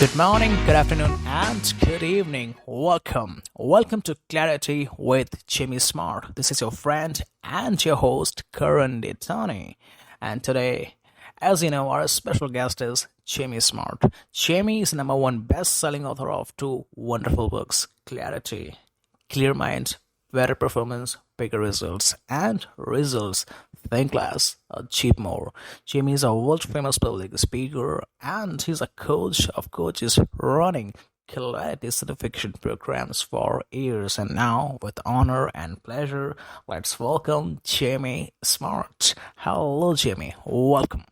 Good morning, good afternoon, and good evening. Welcome to Clarity with Jimmy Smart. This is your friend and your host, Karan Detani. And today, as you know, our special guest is Jimmy Smart. Jimmy is number one best-selling author of two wonderful books, Clarity, Clear Mind, Better Performance, Bigger Results, and Results. Think less, achieve more. Jimmy is a world famous public speaker and he's a coach of coaches running Clarity certification programs for years. And now, with honor and pleasure, let's welcome Jimmy Smart. Hello, Jimmy. Welcome.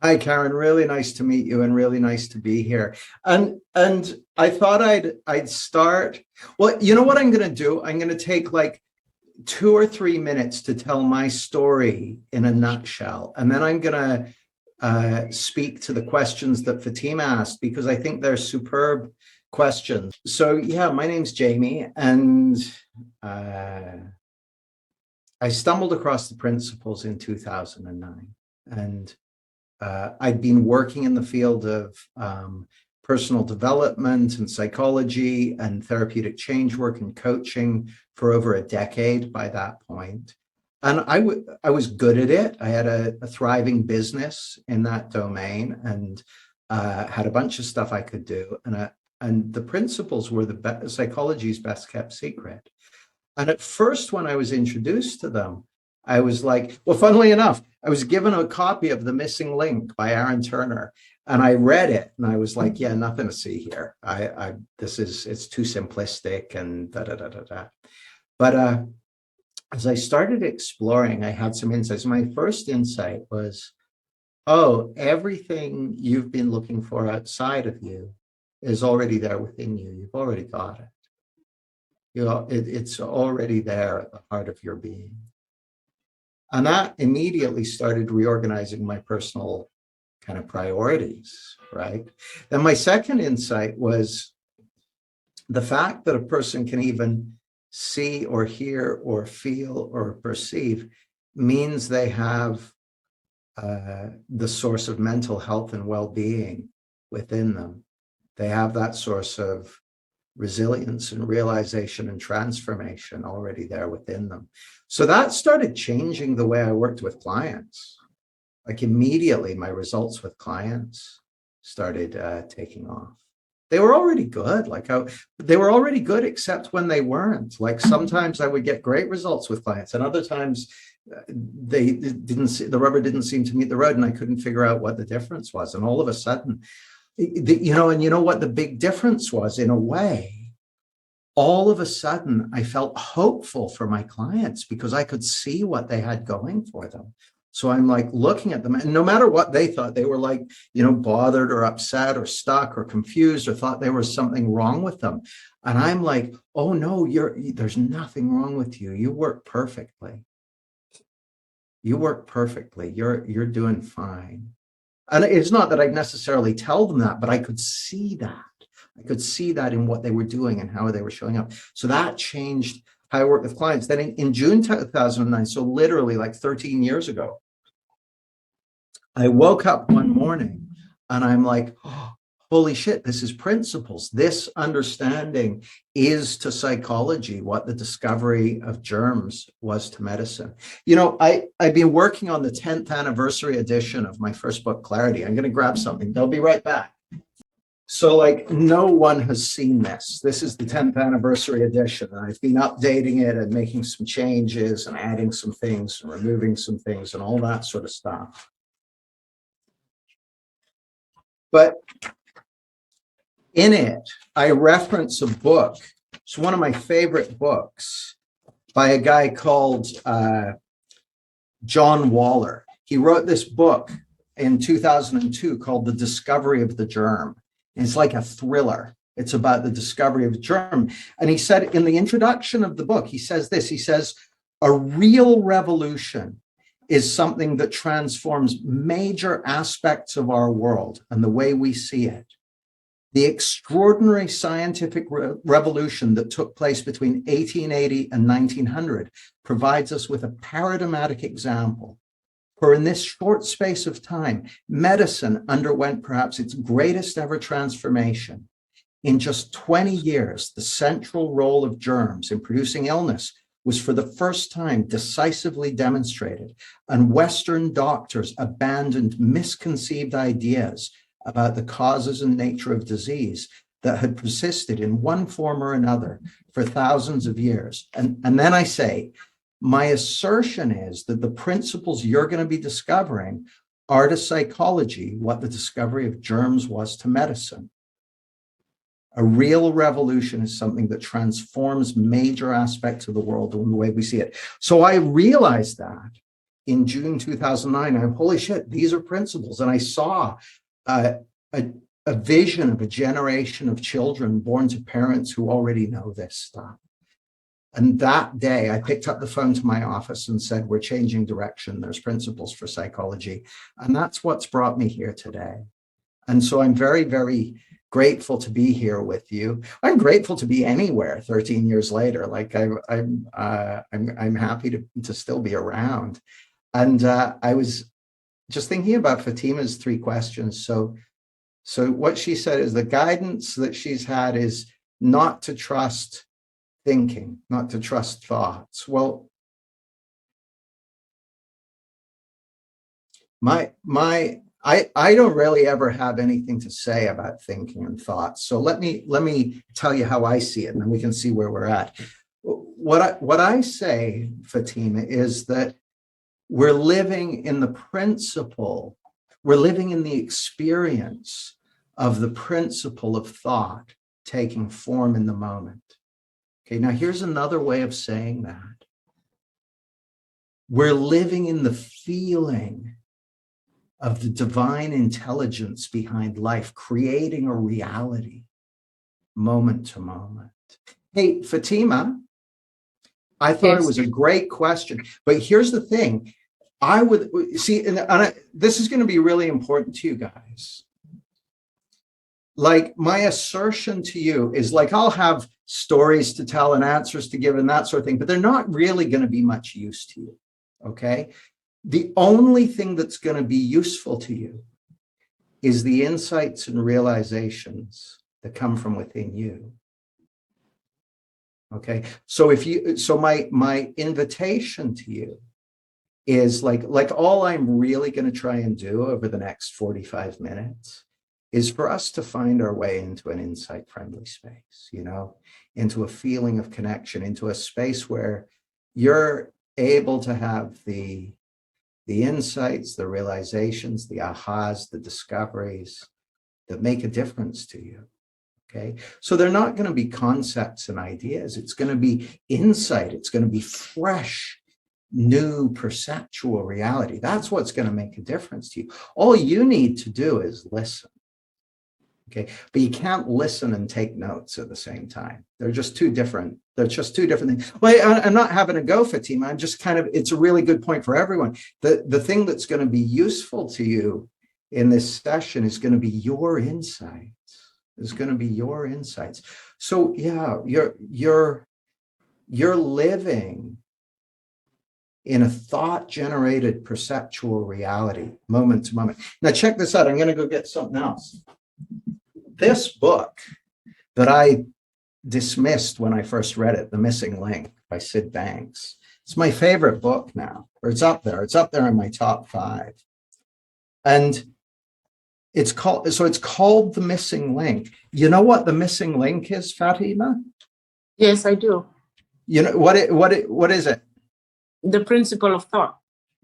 Hi, Karen. Really nice to meet you and really nice to be here. And I thought I'd start. Well, you know what I'm going to do? I'm going to take like 2 or 3 minutes to tell my story in a nutshell. And then I'm going to speak to the questions that Fatima asked, because I think they're superb questions. So yeah, my name's Jamie, and I stumbled across the principles in 2009. And I'd been working in the field of personal development and psychology and therapeutic change work and coaching for over a decade by that point. And I was good at it. I had a thriving business in that domain and had a bunch of stuff I could do. And the principles were psychology's best kept secret. And at first, when I was introduced to them, I was like, well, funnily enough, I was given a copy of The Missing Link by Aaron Turner, and I read it, and I was like, yeah, nothing to see here. It's too simplistic and da da da da da. But as I started exploring, I had some insights. My first insight was, oh, everything you've been looking for outside of you is already there within you. You've already got it. It's already there at the heart of your being. And that immediately started reorganizing my personal kind of priorities, right? Then my second insight was the fact that a person can even see or hear or feel or perceive means they have the source of mental health and well-being within them. They have that source of resilience and realization and transformation already there within them. So that started changing the way I worked with clients. Like immediately, my results with clients started taking off. They were already good. They were already good, except when they weren't. Like sometimes I would get great results with clients, and other times the rubber didn't seem to meet the road, and I couldn't figure out what the difference was. And all of a sudden, you know what the big difference was, in a way, all of a sudden I felt hopeful for my clients because I could see what they had going for them. So I'm like looking at them, and no matter what they thought, they were like, bothered or upset or stuck or confused or thought there was something wrong with them. And I'm like, oh no, there's nothing wrong with you. You work perfectly. You work perfectly. You're doing fine. And it's not that I necessarily tell them that, but I could see that. I could see that in what they were doing and how they were showing up. So that changed how I work with clients. Then in June 2009, so literally like 13 years ago, I woke up one morning and I'm like, oh, holy shit, this is principles. This understanding is to psychology what the discovery of germs was to medicine. I've been working on the 10th anniversary edition of my first book, Clarity. I'm going to grab something. They'll be right back. So no one has seen this. This is the 10th anniversary edition. And I've been updating it and making some changes and adding some things and removing some things and all that sort of stuff. But in it, I reference a book. It's one of my favorite books by a guy called John Waller. He wrote this book in 2002 called The Discovery of the Germ. And it's like a thriller. It's about the discovery of germ. And he said in the introduction of the book, he says this, he says, a real revolution is something that transforms major aspects of our world and the way we see it. The extraordinary scientific revolution that took place between 1880 and 1900 provides us with a paradigmatic example For in this short space of time, medicine underwent perhaps its greatest ever transformation. In just 20 years, the central role of germs in producing illness was for the first time decisively demonstrated, and Western doctors abandoned misconceived ideas about the causes and nature of disease that had persisted in one form or another for thousands of years. And then I say, my assertion is that the principles you're going to be discovering are to psychology what the discovery of germs was to medicine. A real revolution is something that transforms major aspects of the world and the way we see it. So I realized that in June 2009, I'm holy shit, these are principles. And I saw a vision of a generation of children born to parents who already know this stuff. And that day, I picked up the phone to my office and said, we're changing direction. There's principles for psychology. And that's what's brought me here today. And so I'm very, very grateful to be here with you. I'm grateful to be anywhere 13 years later. Like I'm happy to still be around. And I was just thinking about Fatima's 3 questions. So what she said is the guidance that she's had is not to trust thinking, not to trust thoughts. Well, I don't really ever have anything to say about thinking and thoughts. So let me tell you how I see it, and then we can see where we're at. What I say, Fatima, is that we're living in the principle, we're living in the experience of the principle of thought taking form in the moment. Okay, now here's another way of saying that. We're living in the feeling of the divine intelligence behind life, creating a reality moment to moment. Hey, Fatima, I thought it was a great question, but here's the thing. I would see, this is going to be really important to you guys. Like my assertion to you is like, I'll have stories to tell and answers to give and that sort of thing, but they're not really going to be much use to you. Okay. The only thing that's going to be useful to you is the insights and realizations that come from within you. Okay. So my invitation to you is like all I'm really going to try and do over the next 45 minutes is for us to find our way into an insight-friendly space, into a feeling of connection, into a space where you're able to have the insights, the realizations, the ahas, the discoveries that make a difference to you. Okay. So they're not going to be concepts and ideas. It's going to be insight. It's going to be fresh, new perceptual reality. That's what's going to make a difference to you. All you need to do is listen. Okay. But you can't listen and take notes at the same time. They're just two different things. Well, I'm not having a go, Fatima. I'm just it's a really good point for everyone. The thing that's going to be useful to you in this session is going to be your insights. Is going to be your insights. So yeah, you're living in a thought-generated perceptual reality, moment to moment. Now check this out. I'm going to go get something else. This book that I dismissed when I first read it, The Missing Link by Sid Banks. It's my favorite book now, or it's up there. It's up there in my top 5. And it's called The Missing Link. You know what the missing link is, Fatima? Yes, I do. You know what is it? The principle of thought.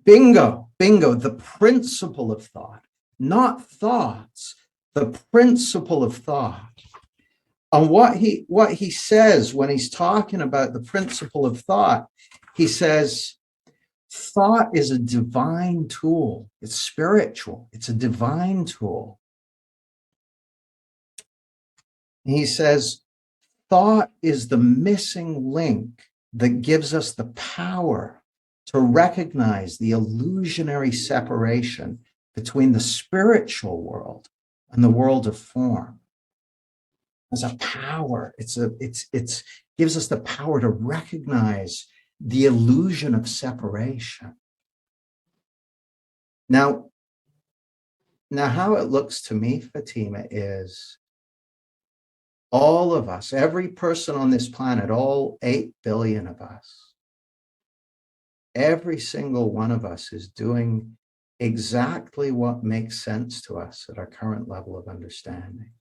Bingo. The principle of thought, not thoughts. The principle of thought. And what he says when he's talking about the principle of thought, he says, thought is a divine tool. It's spiritual. It's a divine tool. And he says, thought is the missing link that gives us the power to recognize the illusionary separation between the spiritual world and the world of form. As a power, it's gives us the power to recognize the illusion of separation. Now, how it looks to me, Fatima, is all of us, every person on this planet, all 8 billion of us, every single one of us is doing exactly what makes sense to us at our current level of understanding.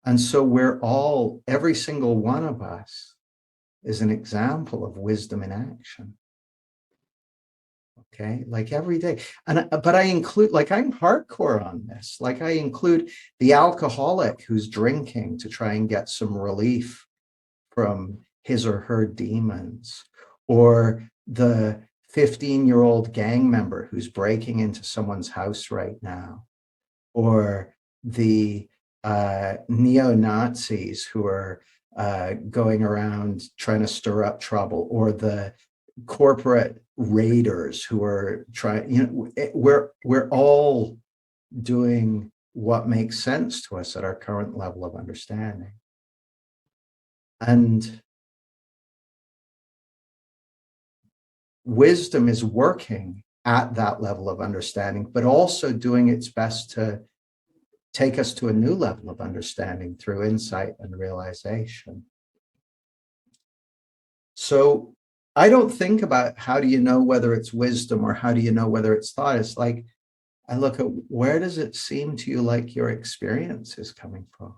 And so we're all, every single one of us is an example of wisdom in action. Okay, like every day. But I include, like, I'm hardcore on this. Like, I include the alcoholic who's drinking to try and get some relief from his or her demons, or the 15-year-old gang member who's breaking into someone's house right now, or the neo-Nazis who are going around trying to stir up trouble, or the corporate raiders who are trying, we're all doing what makes sense to us at our current level of understanding. And wisdom is working at that level of understanding, but also doing its best to take us to a new level of understanding through insight and realization. So I don't think about how do you know whether it's wisdom or how do you know whether it's thought. It's like, I look at where does it seem to you like your experience is coming from?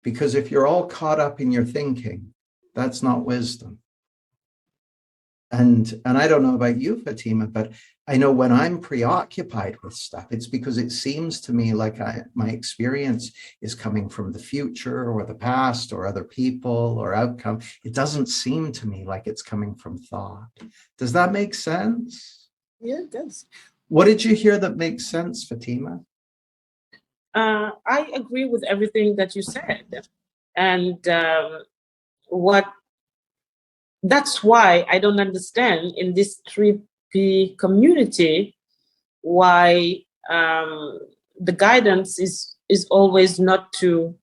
Because if you're all caught up in your thinking, that's not wisdom. And I don't know about you, Fatima, but I know when I'm preoccupied with stuff, it's because it seems to me like my experience is coming from the future or the past or other people or outcome. It doesn't seem to me like it's coming from thought. Does that make sense? Yeah, it does. What did you hear that makes sense, Fatima? I agree with everything that you said. And that's why I don't understand in this 3P community why the guidance is always not to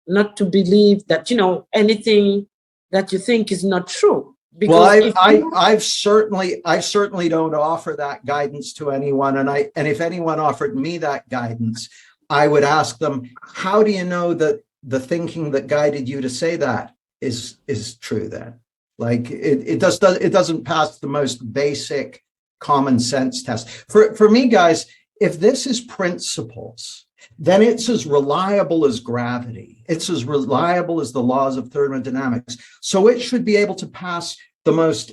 believe that anything that you think is not true. Because I certainly don't offer that guidance to anyone, and if anyone offered me that guidance, I would ask them, how do you know that the thinking that guided you to say that is true? Then, like, it doesn't pass the most basic common sense test. For me, guys, if this is principles, then it's as reliable as gravity. It's as reliable as the laws of thermodynamics. So it should be able to pass the most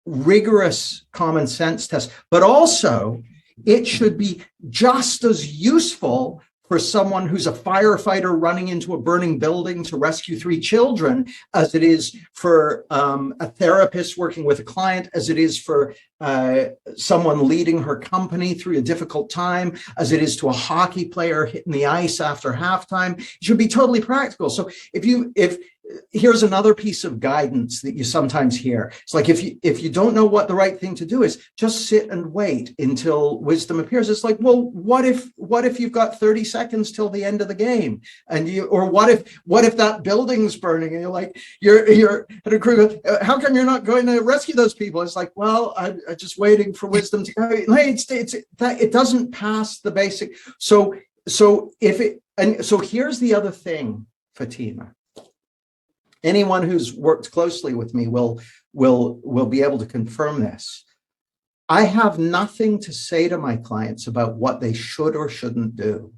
rigorous common sense test, but also it should be just as useful for someone who's a firefighter running into a burning building to rescue 3 children, as it is for a therapist working with a client, as it is for someone leading her company through a difficult time, as it is to a hockey player hitting the ice after halftime. It should be totally practical. So if here's another piece of guidance that you sometimes hear. It's like, if you don't know what the right thing to do is, just sit and wait until wisdom appears. It's like, well, what if you've got 30 seconds till the end of the game, or what if that building's burning and you're like, you're at a crew, how come you're not going to rescue those people? It's like, well, I'm just waiting for wisdom to go. It doesn't pass the basic. So here's the other thing, Fatima. Anyone who's worked closely with me will be able to confirm this. I have nothing to say to my clients about what they should or shouldn't do.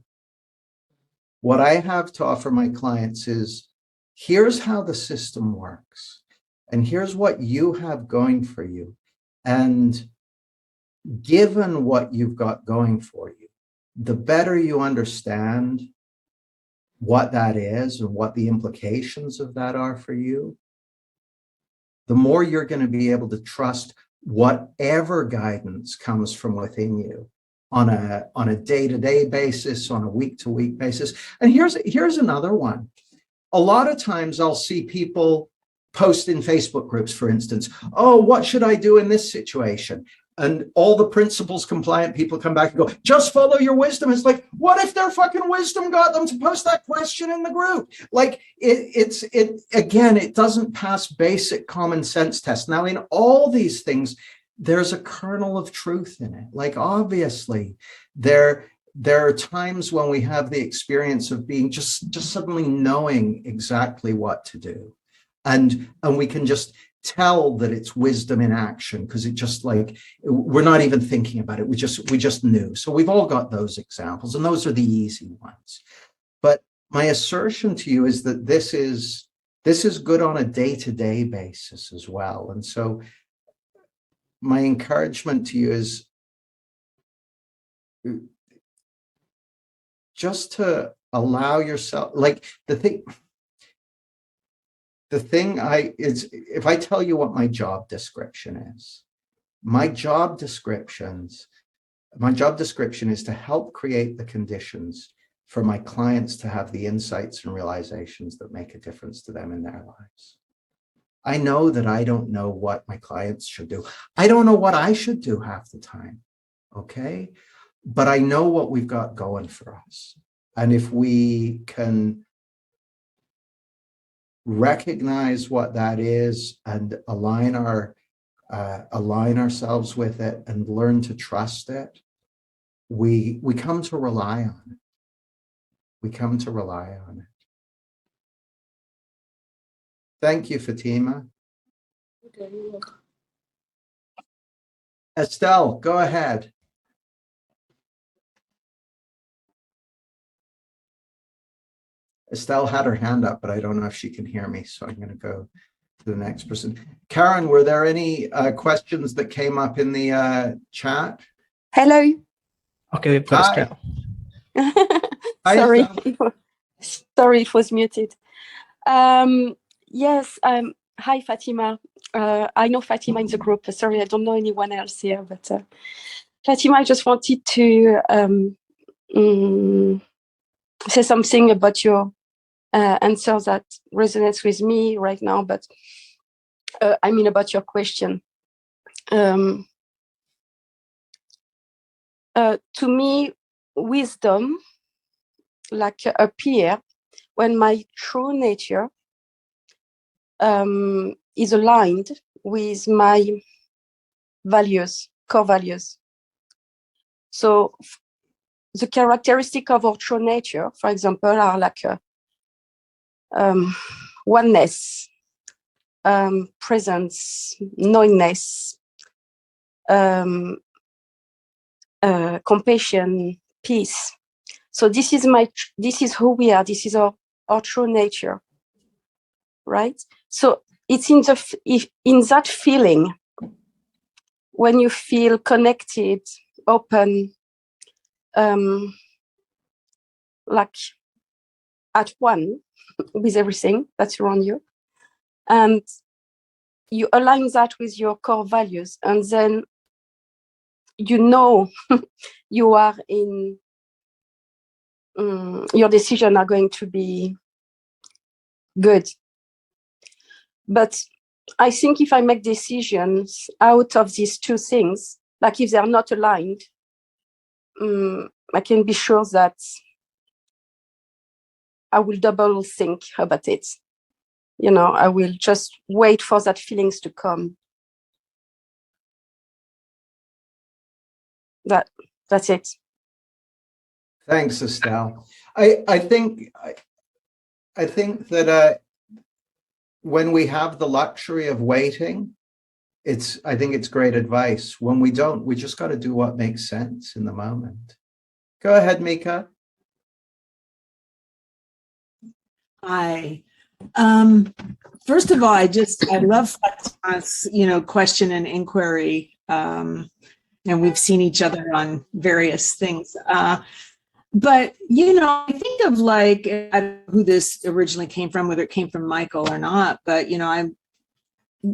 What I have to offer my clients is, here's how the system works, and here's what you have going for you. And given what you've got going for you, the better you understand what that is and what the implications of that are for you, the more you're going to be able to trust whatever guidance comes from within you on a day-to-day basis, on a week-to-week basis. And here's another one. A lot of times I'll see people post in Facebook groups, for instance, oh, what should I do in this situation? And all the principles compliant people come back and go, just follow your wisdom. It's like, what if their fucking wisdom got them to post that question in the group? Like, it doesn't pass basic common sense tests. Now, in all these things, there's a kernel of truth in it. Like, obviously, there are times when we have the experience of being just suddenly knowing exactly what to do. And we can just tell that it's wisdom in action, because it just, like, we're not even thinking about it. We just knew. So we've all got those examples, and those are the easy ones. But my assertion to you is that this is good on a day-to-day basis as well. And so my encouragement to you is just to allow yourself, like, the thing is, if I tell you what my job description is, my job description is to help create the conditions for my clients to have the insights and realizations that make a difference to them in their lives. I know that I don't know what my clients should do. I don't know what I should do half the time. Okay. But I know what we've got going for us. And if we can recognize what that is and align ourselves with it and learn to trust it, we come to rely on it. We come to rely on it. Thank you, Fatima. Okay, you're welcome. Estelle, go ahead. Estelle had her hand up, but I don't know if she can hear me, so I'm going to go to the next person. Karen, were there any questions that came up in the chat? Hello. Okay, we've got Estelle. Sorry, Estelle. sorry, it was muted. Yes. Hi, Fatima. I know Fatima in the group. Sorry, I don't know anyone else here, but Fatima, I just wanted to say something about your answer that resonates with me right now. But I mean about your question. To me, wisdom, like appear when my true nature is aligned with my values, core values. So the characteristic of our true nature, for example, are like oneness, presence, knowingness, compassion, peace. So this is who we are. This is our true nature, right? So it's in that feeling, when you feel connected, open, like at one with everything that's around you, and you align that with your core values, and then you are in your decisions are going to be good. But I think if I make decisions out of these two things, like if they're not aligned, I can be sure that I will double think about it. I will just wait for that feelings to come. That's it. Thanks, Estelle. I think that when we have the luxury of waiting, I think it's great advice. When we don't, we just got to do what makes sense in the moment. Go ahead, Mika. Hi. First of all, I love Fatima's, question and inquiry. And we've seen each other on various things. But, I think of I don't know who this originally came from, whether it came from Michael or not, but,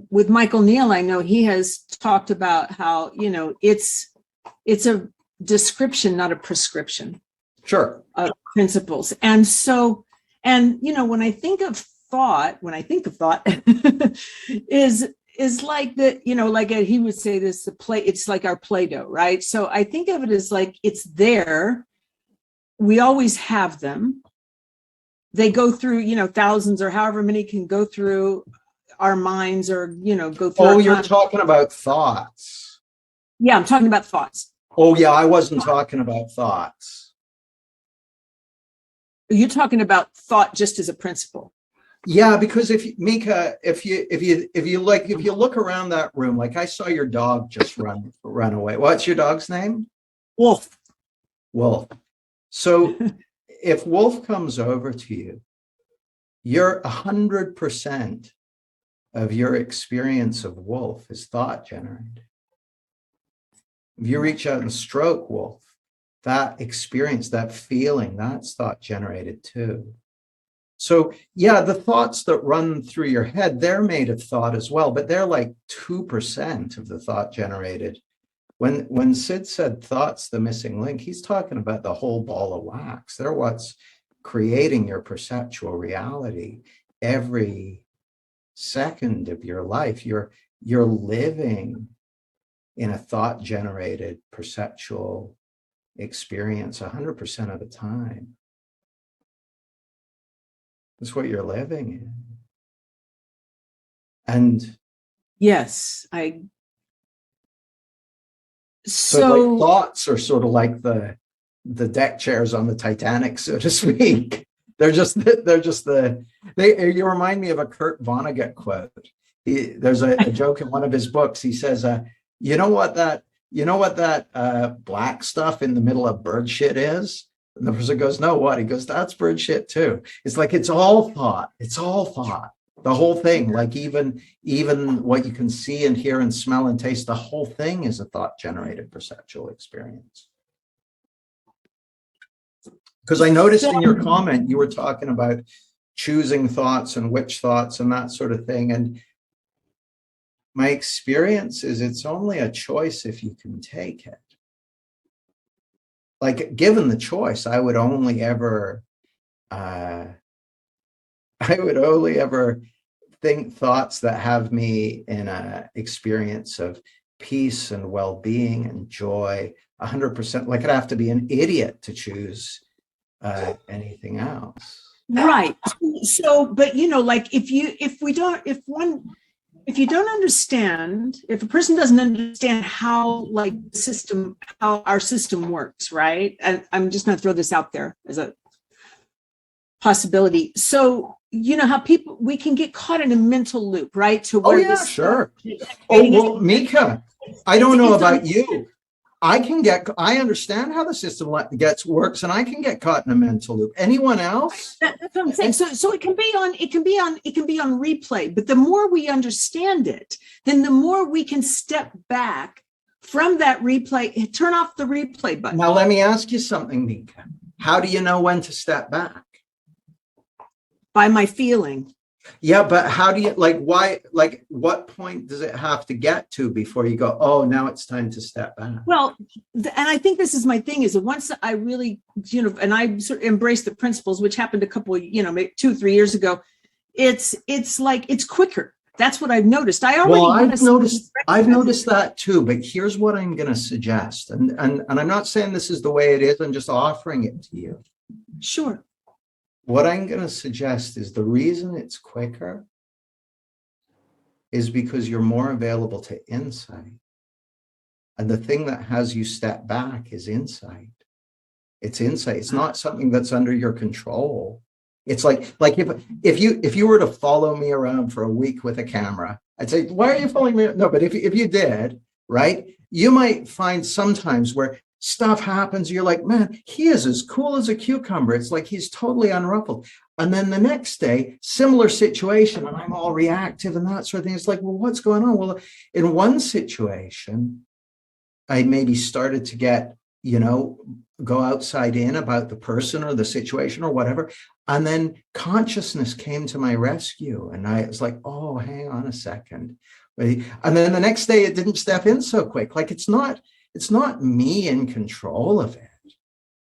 with Michael Neal, I know he has talked about how, it's a description, not a prescription. Sure. Of principles. And so, when I think of thought, is like that, like he would say this, it's like our Play-Doh, right? So I think of it as like, it's there. We always have them. They go through, thousands or however many can go through our minds, or, go through. Oh, you're talking about thoughts. Yeah, I'm talking about thoughts. Oh yeah, I wasn't talking about thoughts. You're talking about thought just as a principle. Yeah, because Mika, if you look around that room, like I saw your dog just run away. What's your dog's name? Wolf. Wolf. So if Wolf comes over to you, you're 100% of your experience of Wolf is thought generated. If you reach out and stroke Wolf, that experience, that feeling, that's thought generated too. So yeah, the thoughts that run through your head, they're made of thought as well, but they're like 2% of the thought generated. When Sid said thought's the missing link, he's talking about the whole ball of wax. They're what's creating your perceptual reality every second of your life. You're living in a thought generated perceptual experience 100% of the time. That's what you're living in. And Yes, so like thoughts are sort of like the deck chairs on the Titanic, so to speak. You remind me of a Kurt Vonnegut quote. There's a joke in one of his books. He says, you know what that black stuff in the middle of bird shit is? And the person goes, no, what? He goes, that's bird shit too. It's like, it's all thought. It's all thought. The whole thing, like even what you can see and hear and smell and taste, the whole thing is a thought generated perceptual experience. Because I noticed in your comment, you were talking about choosing thoughts and which thoughts and that sort of thing. And my experience is it's only a choice if you can take it. Like given the choice, I would only ever think thoughts that have me in a experience of peace and well-being and joy 100%. Like I'd have to be an idiot to choose anything else. right. So, but like if a person doesn't understand how how our system works, right? And I'm just going to throw this out there as a possibility. So, how we can get caught in a mental loop, right? To where Sure. Oh, well, Mika, I don't know about you. I understand how the system works, and I can get caught in a mental loop. Anyone else? That's what I'm saying. So it can be on replay, but the more we understand it, then the more we can step back from that replay, turn off the replay button. Now, let me ask you something, Mika. How do you know when to step back? By my feeling. Yeah, but how do you what point does it have to get to before you go, oh, now it's time to step back? Well, and I think this is my thing is that once I really, and I sort of embraced the principles, which happened a couple, maybe 2-3 years ago, it's like, it's quicker. That's what I've noticed. I've noticed that too, but here's what I'm going to suggest. And I'm not saying this is the way it is. I'm just offering it to you. Sure. What I'm going to suggest is the reason it's quicker is because you're more available to insight. And the thing that has you step back is insight. It's insight. It's not something that's under your control. It's like if you were to follow me around for a week with a camera, I'd say, why are you following me? No, but if you did, right, you might find sometimes where stuff happens, you're like, man, he is as cool as a cucumber. It's like he's totally unruffled. And then the next day, similar situation, and I'm all reactive and that sort of thing. It's like, well, what's going on? Well, in one situation, I maybe started to get, go outside in about the person or the situation or whatever. And then consciousness came to my rescue. And I was like, oh, hang on a second. And then the next day, it didn't step in so quick. Like it's not me in control of it.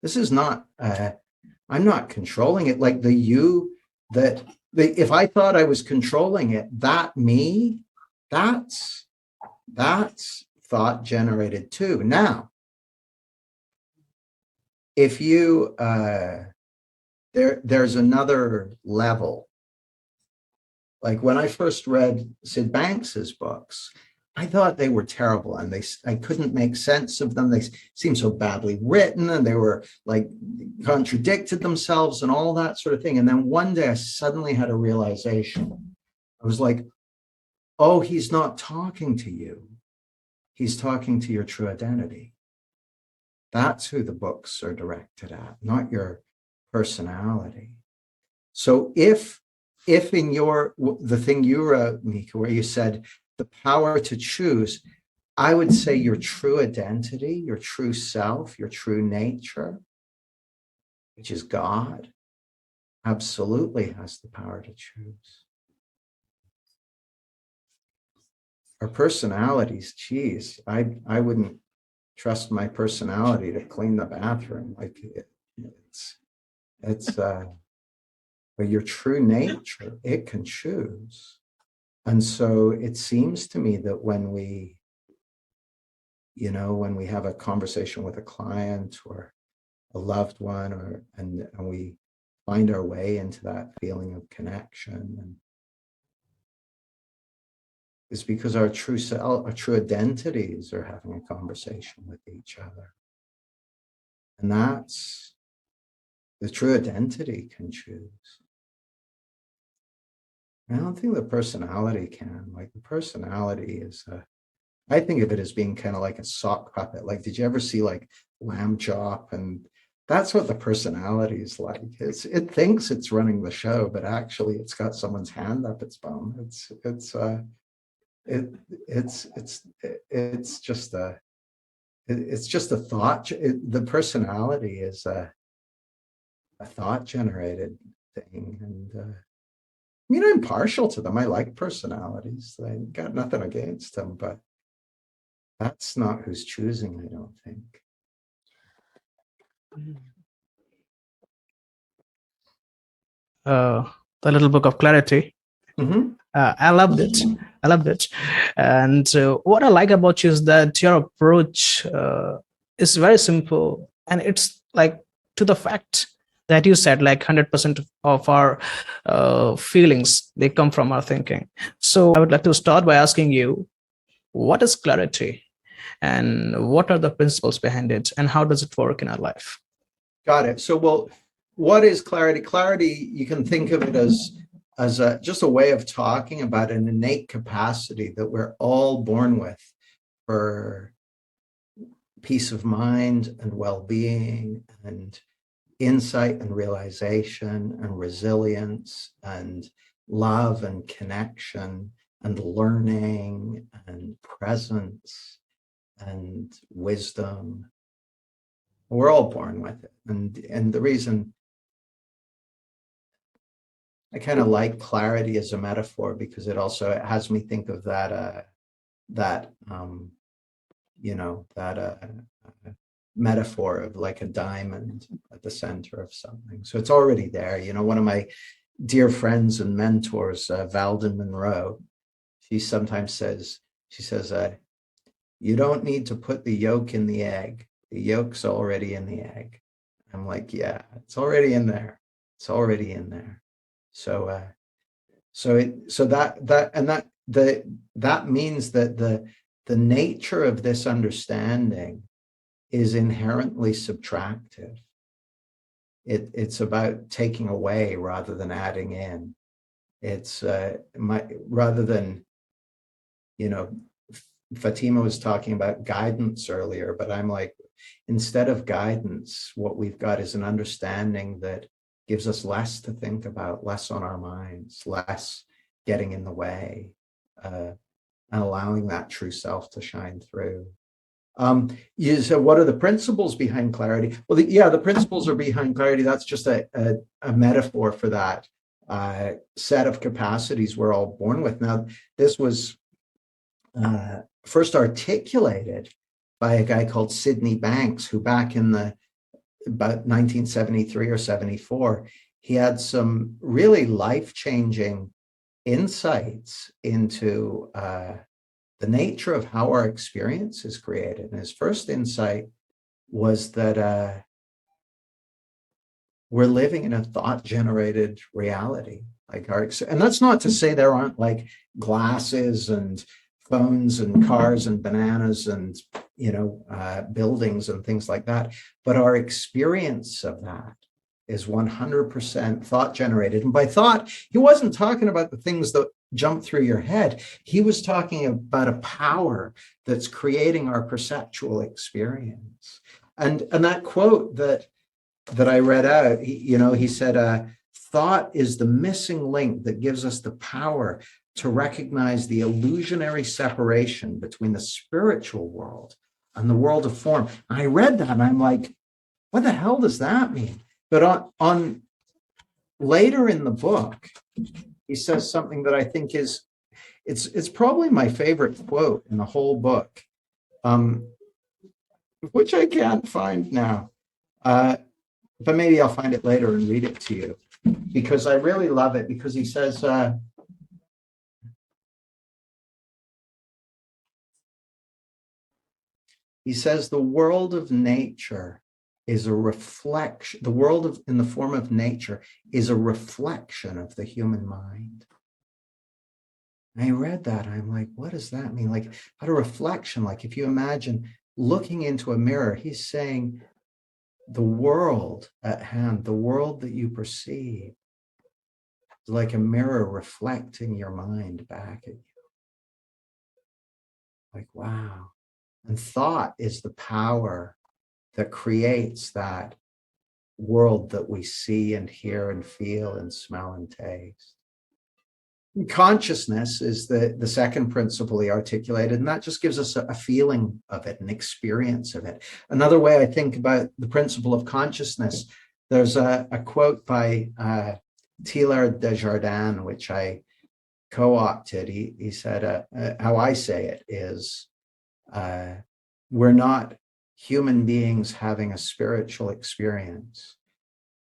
This is not, I'm not controlling it. Like if I thought I was controlling it, that's thought generated too. Now, if you, there's another level. Like when I first read Sid Banks's books, I thought they were terrible, and I couldn't make sense of them. They seemed so badly written, and they were like contradicted themselves and all that sort of thing. And then one day I suddenly had a realization. I was like, oh, he's not talking to you. He's talking to your true identity. That's who the books are directed at, not your personality. So if in the thing you wrote, Mika, where you said the power to choose, I would say your true identity, your true self, your true nature, which is God, absolutely has the power to choose. Our personalities, geez, I wouldn't trust my personality to clean the bathroom. Like it's but your true nature, it can choose. And so it seems to me that when we have a conversation with a client or a loved one, and we find our way into that feeling of connection, and it's because our true self, our true identities are having a conversation with each other. And that's the true identity can choose. I don't think the personality can. Like the personality is I think of it as being kind of like a sock puppet. Like, did you ever see like Lamb Chop? And that's what the personality is like. It thinks it's running the show, but actually it's got someone's hand up its bum. It's just a thought. The personality is a thought generated thing. And I mean, I'm partial to them. I like personalities. I got nothing against them, but that's not who's choosing, I don't think. The little book of clarity. Mm-hmm. I loved it. I loved it. And what I like about you is that your approach is very simple, and it's like to the fact that you said like 100% of our feelings, they come from our thinking. So I would like to start by asking you, what is clarity and what are the principles behind it and how does it work in our life? Got it. So, well, what is clarity? Clarity, you can think of it as just a way of talking about an innate capacity that we're all born with for peace of mind and well-being and insight and realization and resilience and love and connection and learning and presence and wisdom. We're all born with it. And the reason I kind of like clarity as a metaphor, because it has me think of that metaphor of like a diamond at the center of something. So it's already there. One of my dear friends and mentors, Valdyn Monroe, she sometimes says, you don't need to put the yolk in the egg. The yolk's already in the egg. I'm like, yeah, it's already in there. It's already in there. So that means that the nature of this understanding is inherently subtractive. It's about taking away rather than adding in. It's rather than, Fatima was talking about guidance earlier, but I'm like, instead of guidance, what we've got is an understanding that gives us less to think about, less on our minds, less getting in the way, and allowing that true self to shine through. So what are the principles behind clarity? Well, the principles are behind clarity. That's just a metaphor for that set of capacities we're all born with. Now, this was first articulated by a guy called Sydney Banks, who back in about 1973 or 74, he had some really life-changing insights into the nature of how our experience is created. And his first insight was that we're living in a thought-generated reality. And that's not to say there aren't like glasses and phones and cars and bananas and, buildings and things like that. But our experience of that is 100% thought generated. And by thought, he wasn't talking about the things that jump through your head. He was talking about a power that's creating our perceptual experience. And that quote that I read out, he said, thought is the missing link that gives us the power to recognize the illusionary separation between the spiritual world and the world of form. And I read that and I'm like, what the hell does that mean? But on later in the book, he says something that I think is, it's probably my favorite quote in the whole book, which I can't find now. But maybe I'll find it later and read it to you, because I really love it, because he says, the world of nature is a reflection, in the form of nature is a reflection of the human mind. And I read that, I'm like, what does that mean? Like, what a reflection, like if you imagine looking into a mirror, he's saying the world at hand, the world that you perceive, is like a mirror reflecting your mind back at you. Like, wow. And thought is the power that creates that world that we see and hear and feel and smell and taste. And consciousness is the second principle he articulated, and that just gives us a feeling of it, an experience of it. Another way I think about the principle of consciousness, there's a quote by Teilhard de Chardin, which I co-opted. He said, how I say it is, we're not human beings having a spiritual experience.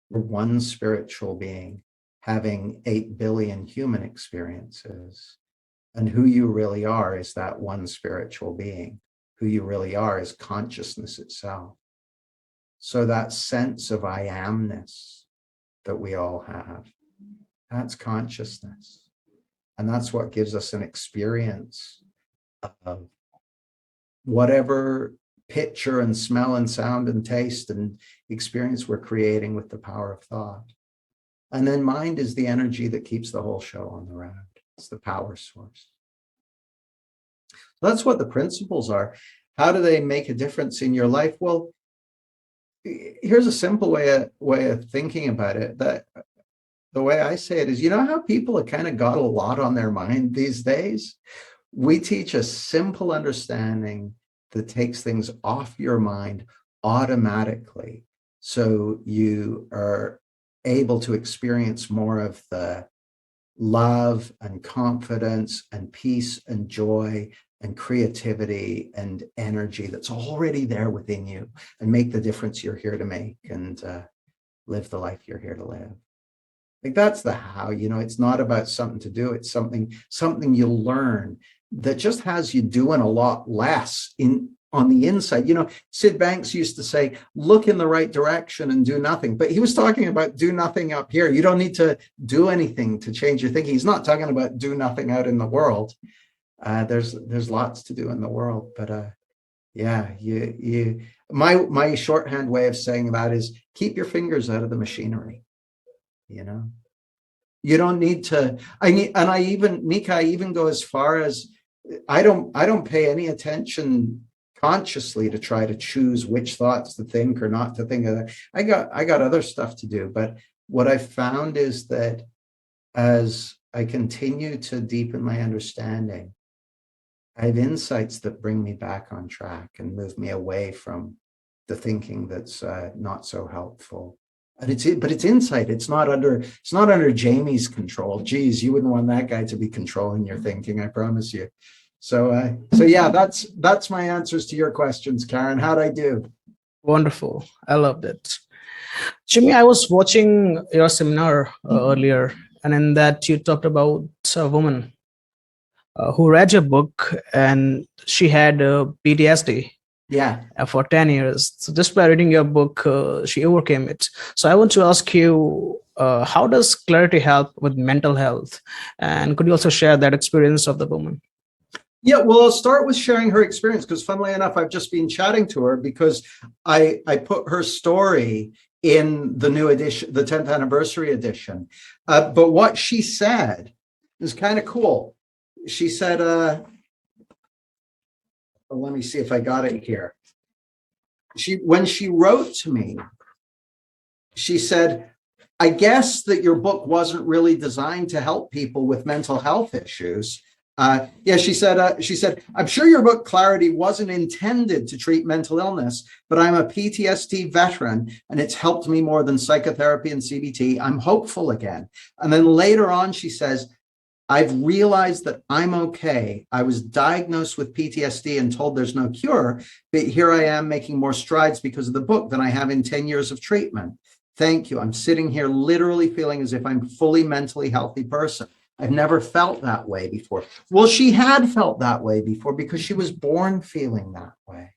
We're one spiritual being having 8 billion human experiences. And who you really are is that one spiritual being. Who you really are is consciousness itself. So that sense of I amness that we all have, that's consciousness. And that's what gives us an experience of whatever picture and smell and sound and taste and experience we're creating with the power of thought. And then mind is the energy that keeps the whole show on the road. It's the power source. That's what the principles are. How do they make a difference in your life? Well, here's a simple way of thinking about it. That the way I say it is, you know how people have kind of got a lot on their mind these days? We teach a simple understanding that takes things off your mind automatically. So you are able to experience more of the love and confidence and peace and joy and creativity and energy that's already there within you, and make the difference you're here to make, and live the life you're here to live. Like, that's the how. It's not about something to do. It's something you'll learn that just has you doing a lot less on the inside. Sid Banks used to say, look in the right direction and do nothing. But he was talking about do nothing up here. You don't need to do anything to change your thinking. He's not talking about do nothing out in the world. There's lots to do in the world. But yeah, my shorthand way of saying that is keep your fingers out of the machinery. You don't need to. I even go as far as I don't pay any attention consciously to try to choose which thoughts to think or not to think of. I got other stuff to do. But what I found is that as I continue to deepen my understanding, I have insights that bring me back on track and move me away from the thinking that's not so helpful. And it's insight. It's not under Jamie's control. Geez, you wouldn't want that guy to be controlling your thinking, I promise you. So yeah, that's my answers to your questions, Karen. How'd I do? Wonderful. I loved it. Jimmy, I was watching your seminar earlier, and in that you talked about a woman who read your book, and she had PTSD. Yeah. For 10 years. So just by reading your book, she overcame it. So I want to ask you, how does clarity help with mental health? And could you also share that experience of the woman? Yeah, well, I'll start with sharing her experience because, funnily enough, I've just been chatting to her because I put her story in the new edition, the 10th anniversary edition. But what she said is kind of cool. She said, well, let me see if I got it here. When she wrote to me, she said, I guess that your book wasn't really designed to help people with mental health issues. Yeah, she said, I'm sure your book Clarity wasn't intended to treat mental illness, but I'm a PTSD veteran and it's helped me more than psychotherapy and CBT. I'm hopeful again. And then later on, she says, I've realized that I'm okay. I was diagnosed with PTSD and told there's no cure, but here I am making more strides because of the book than I have in 10 years of treatment. Thank you. I'm sitting here literally feeling as if I'm a fully mentally healthy person. I've never felt that way before. Well, she had felt that way before because she was born feeling that way.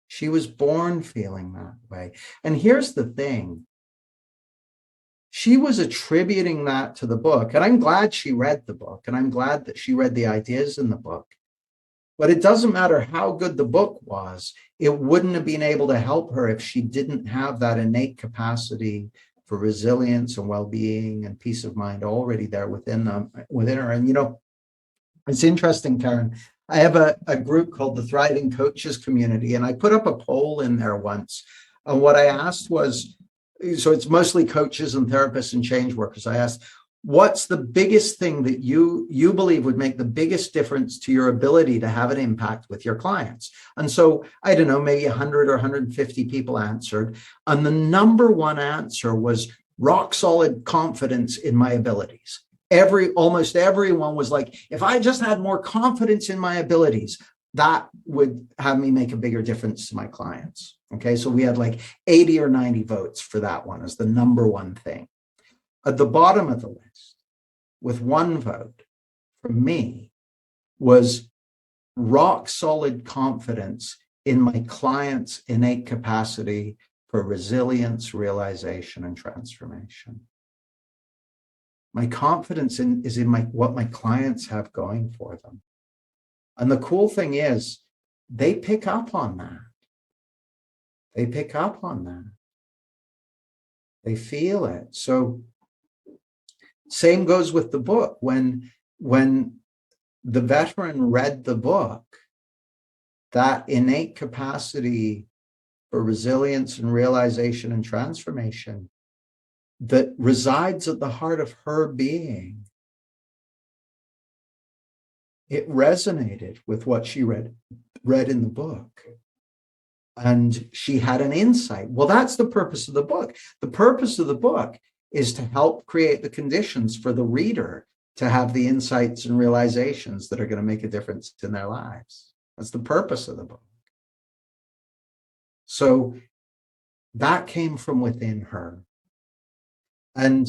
She was born feeling that way. And here's the thing. She was attributing that to the book. And I'm glad she read the book. And I'm glad that she read the ideas in the book. But it doesn't matter how good the book was, it wouldn't have been able to help her if she didn't have that innate capacity for resilience and well-being and peace of mind already there within her. And, you know, it's interesting, Karen. I have a group called the Thriving Coaches Community, and I put up a poll in there once. And what I asked was, so it's mostly coaches and therapists and change workers. I asked, what's the biggest thing that you believe would make the biggest difference to your ability to have an impact with your clients? And so, I don't know, maybe 100 or 150 people answered. And the number one answer was rock solid confidence in my abilities. Almost everyone was like, if I just had more confidence in my abilities, that would have me make a bigger difference to my clients. Okay, so we had like 80 or 90 votes for that one as the number one thing. At the bottom of the list, with one vote from me, was rock solid confidence in my clients' innate capacity for resilience, realization, and transformation. My confidence is in what my clients have going for them. And the cool thing is, they pick up on that. They pick up on that. They feel it. So same goes with the book. When the veteran read the book, that innate capacity for resilience and realization and transformation that resides at the heart of her being, it resonated with what she read in the book. And she had an insight. Well, that's the purpose of the book. The purpose of the book is to help create the conditions for the reader to have the insights and realizations that are going to make a difference in their lives. That's the purpose of the book. So that came from within her. And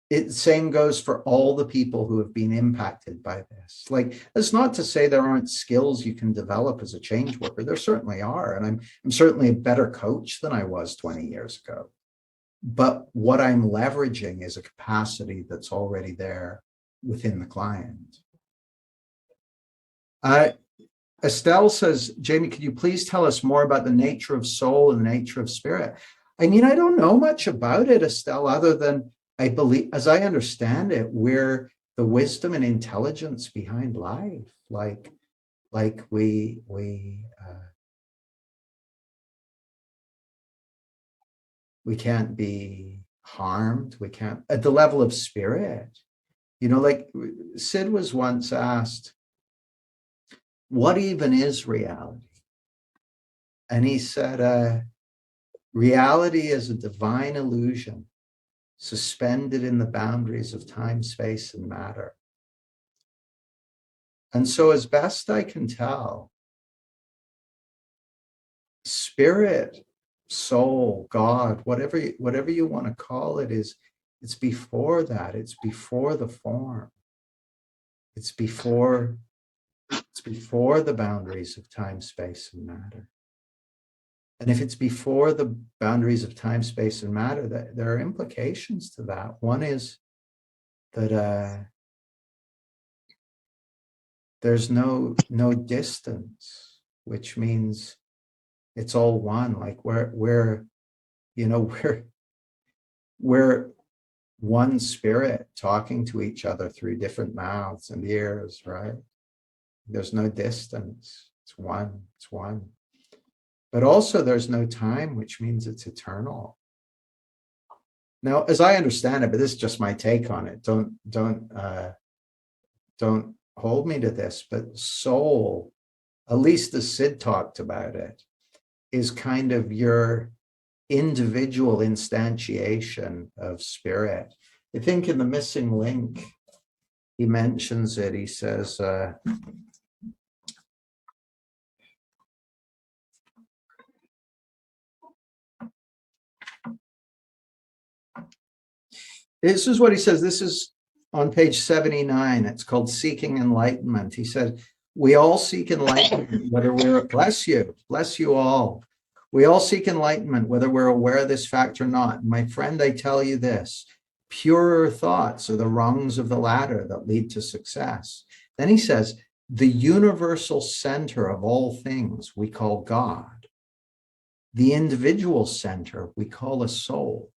it same goes for all the people who have been impacted by this. Like, it's not to say there aren't skills you can develop as a change worker. There certainly are. And I'm certainly a better coach than I was 20 years ago. But what I'm leveraging is a capacity that's already there within the client. Estelle says, Jamie, could you please tell us more about the nature of soul and the nature of spirit? I mean, I don't know much about it, Estelle, other than I believe, as I understand it, we're the wisdom and intelligence behind life. Like we can't be harmed. We can't, at the level of spirit. You know, like Sid was once asked, what even is reality? And he said, reality is a divine illusion suspended in the boundaries of time, space, and matter. And so, as best I can tell, spirit, soul, God, whatever you want to call it, it's before that. It's before the form. It's before the boundaries of time, space, and matter. And if it's before the boundaries of time, space, and matter, that there are implications to that. One is that there's no distance, which means it's all one. Like we're you know, we're one spirit talking to each other through different mouths and ears, right? There's no distance. It's one. It's one. But also there's no time, which means it's eternal. Now, as I understand it, but this is just my take on it. Don't hold me to this, but soul, at least as Sid talked about it, is kind of your individual instantiation of spirit. I think in The Missing Link, he mentions it. He says, this is what he says. This is on page 79. It's called Seeking Enlightenment. He said, we all seek enlightenment, whether we're, bless you all. We all seek enlightenment, whether we're aware of this fact or not. My friend, I tell you this, purer thoughts are the rungs of the ladder that lead to success. Then he says, the universal center of all things we call God. The individual center we call a soul.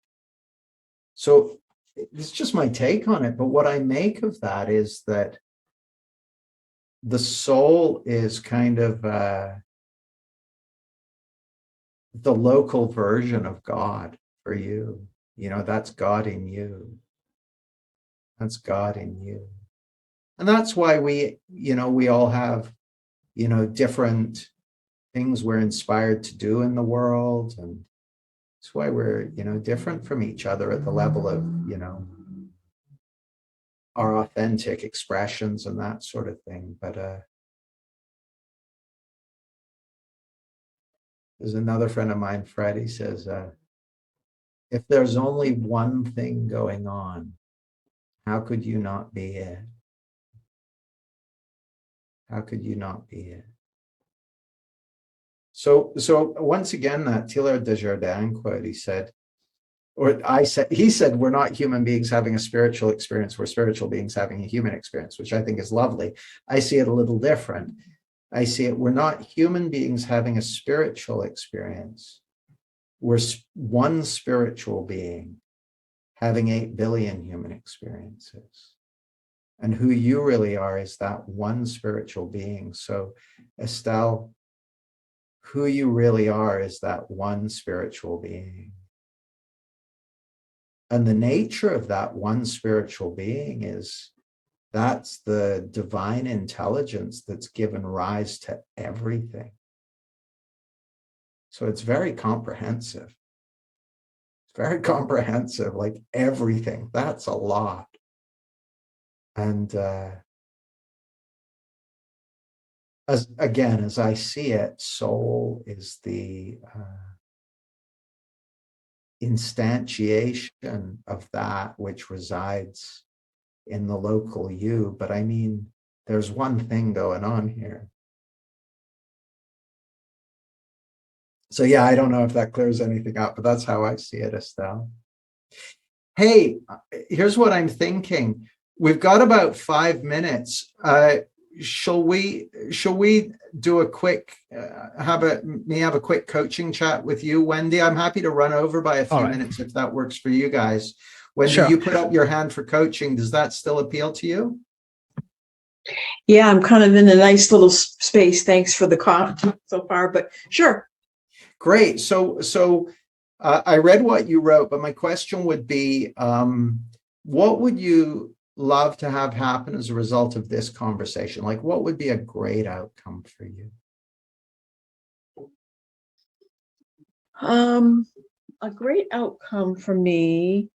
So it's just my take on it, but what I make of that is that the soul is kind of the local version of God for you. You know, that's God in you. That's God in you. And that's why we all have, different things we're inspired to do in the world. And that's why we're, different from each other at the level of, our authentic expressions and that sort of thing. But there's another friend of mine, Fred, he says, if there's only one thing going on, how could you not be it? How could you not be it? So once again, that Teilhard de Chardin quote, he said, we're not human beings having a spiritual experience, we're spiritual beings having a human experience, which I think is lovely. I see it a little different. I see it, we're not human beings having a spiritual experience. We're one spiritual being having 8 billion human experiences. And who you really are is that one spiritual being. So Estelle, who you really are is that one spiritual being. And the nature of that one spiritual being is that's the divine intelligence that's given rise to everything. So it's very comprehensive. It's very comprehensive, like everything. That's a lot. And as I see it, soul is the instantiation of that which resides in the local you. But I mean, there's one thing going on here. So yeah, I don't know if that clears anything up, but that's how I see it, Estelle. Hey, here's what I'm thinking. We've got about 5 minutes. Shall we do a quick have a quick coaching chat with you, Wendy? I'm happy to run over by a few minutes if that works for you guys. Wendy, sure. You put up your hand for coaching. Does that still appeal to you? Yeah, I'm kind of in a nice little space. Thanks for the call so far, but sure. Great. So I read what you wrote, but my question would be, what would you love to have happen as a result of this conversation? Like, what would be a great outcome for you? A great outcome for me